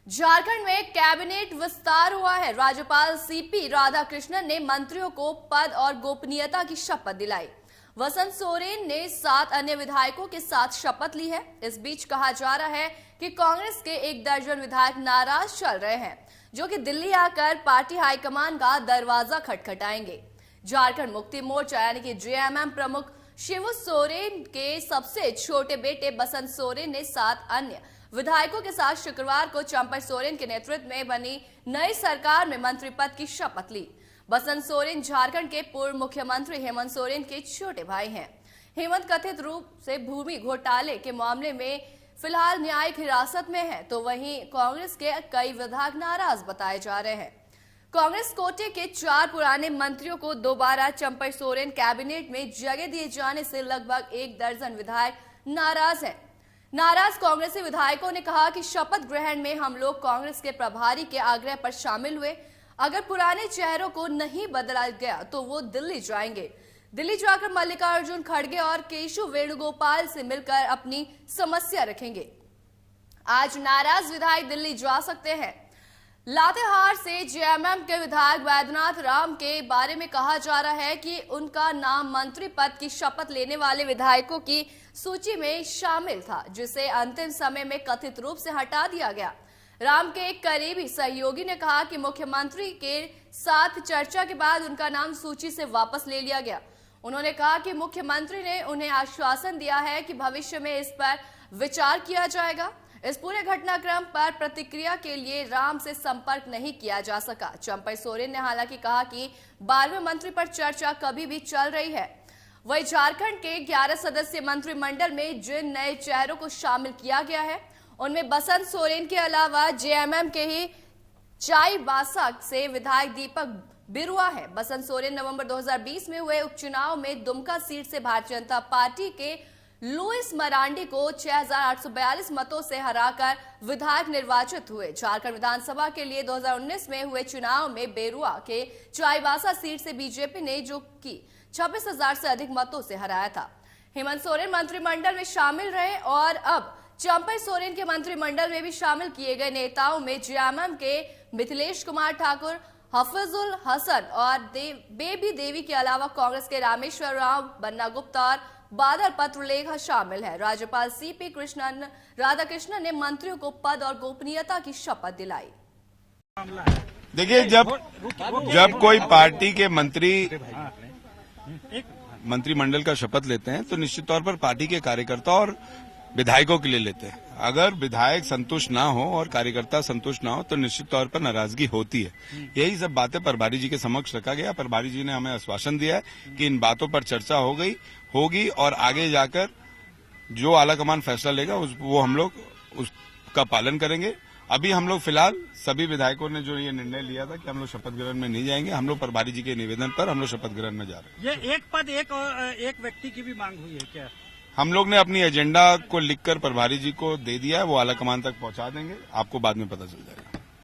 झारखंड में कैबिनेट विस्तार हुआ है। राज्यपाल सीपी राधाकृष्णन ने मंत्रियों को पद और गोपनीयता की शपथ दिलाई। वसंत सोरेन ने 7 अन्य विधायकों के साथ शपथ ली है। इस बीच कहा जा रहा है कि कांग्रेस के 1 दर्जन विधायक नाराज चल रहे हैं, जो कि दिल्ली आकर पार्टी हाईकमान का दरवाजा खटखटाएंगे। झारखंड मुक्ति मोर्चा यानी कि जेएमएम प्रमुख शिबू सोरेन के सबसे छोटे बेटे बसंत सोरेन ने 7 अन्य विधायकों के साथ शुक्रवार को चंपई सोरेन के नेतृत्व में बनी नई सरकार में मंत्री पद की शपथ ली। बसंत सोरेन झारखंड के पूर्व मुख्यमंत्री हेमंत सोरेन के छोटे भाई हैं। हेमंत कथित रूप से भूमि घोटाले के मामले में फिलहाल न्यायिक हिरासत में है, तो वहीं कांग्रेस के कई विधायक नाराज बताए जा रहे हैं। कांग्रेस कोटे के 4 पुराने मंत्रियों को दोबारा चंपई सोरेन कैबिनेट में जगह दिए जाने से लगभग 1 दर्जन विधायक नाराज हैं। नाराज कांग्रेसी विधायकों ने कहा कि शपथ ग्रहण में हम लोग कांग्रेस के प्रभारी के आग्रह पर शामिल हुए। अगर पुराने चेहरों को नहीं बदला गया तो वो दिल्ली जाएंगे। दिल्ली जाकर मल्लिकार्जुन खड़गे और केशव वेणुगोपाल से मिलकर अपनी समस्या रखेंगे। आज नाराज विधायक दिल्ली जा सकते हैं। लातेहार से जेएमएम के विधायक वैद्यनाथ राम के बारे में कहा जा रहा है कि उनका नाम मंत्री पद की शपथ लेने वाले विधायकों की सूची में शामिल था, जिसे अंतिम समय में कथित रूप से हटा दिया गया। राम के एक करीबी सहयोगी ने कहा कि मुख्यमंत्री के साथ चर्चा के बाद उनका नाम सूची से वापस ले लिया गया। उन्होंने कहा कि मुख्यमंत्री ने उन्हें आश्वासन दिया है कि भविष्य में इस पर विचार किया जाएगा। इस पूरे घटनाक्रम पर प्रतिक्रिया के लिए राम से संपर्क नहीं किया जा सका। चंपई सोरेन ने हालांकि कहा कि 12वें मंत्री पर चर्चा कभी भी चल रही है। वही झारखंड के 11 सदस्यीय मंत्रिमंडल में जिन नए चेहरों को शामिल किया गया है, उनमें बसंत सोरेन के अलावा जेएमएम के ही चाईबासा से विधायक दीपक बिरुआ है। बसंत सोरेन नवंबर 2020 में हुए उपचुनाव में दुमका सीट से भारतीय जनता पार्टी के लुइस मरांडी को 6,842 मतों से हराकर विधायक निर्वाचित हुए। झारखंड विधानसभा के लिए 2019 में हुए चुनाव में बेरुआ के चाईबासा सीट से बीजेपी ने जो कि 26,000 से अधिक मतों से हराया था। हेमंत सोरेन मंत्रिमंडल में शामिल रहे और अब चंपई सोरेन के मंत्रिमंडल में भी शामिल किए गए नेताओं में जेएमएम के मिथिलेश कुमार ठाकुर, हफीजुल हसन और बेबी देवी के अलावा कांग्रेस के रामेश्वर राव, बन्ना गुप्ता और बादल पत्रलेखा शामिल है। राज्यपाल सीपी राधाकृष्णन ने मंत्रियों को पद और गोपनीयता की शपथ दिलाई। देखिए, जब कोई पार्टी के मंत्रिमंडल का शपथ लेते हैं तो निश्चित तौर पर पार्टी के कार्यकर्ता और विधायकों के लिए लेते हैं। अगर विधायक संतुष्ट ना हो और कार्यकर्ता संतुष्ट ना हो तो निश्चित तौर पर नाराजगी होती है। यही सब बातें प्रभारी जी के समक्ष रखा गया। प्रभारी जी ने हमें आश्वासन दिया है कि इन बातों पर चर्चा होगी और आगे जाकर जो आलाकमान फैसला लेगा वो हम लोग उसका पालन करेंगे। अभी हम लोग फिलहाल सभी विधायकों ने जो ये निर्णय लिया था कि हम लोग शपथ ग्रहण में नहीं जाएंगे, हम लोग प्रभारी जी के निवेदन पर हम लोग शपथ ग्रहण में जा रहे हैं। ये एक पद एक व्यक्ति की भी मांग हुई है क्या? हम लोग ने अपनी एजेंडा को लिखकर प्रभारी जी को दे दिया है, वो आलाकमान तक पहुंचा देंगे, आपको बाद में पता चल जाएगा।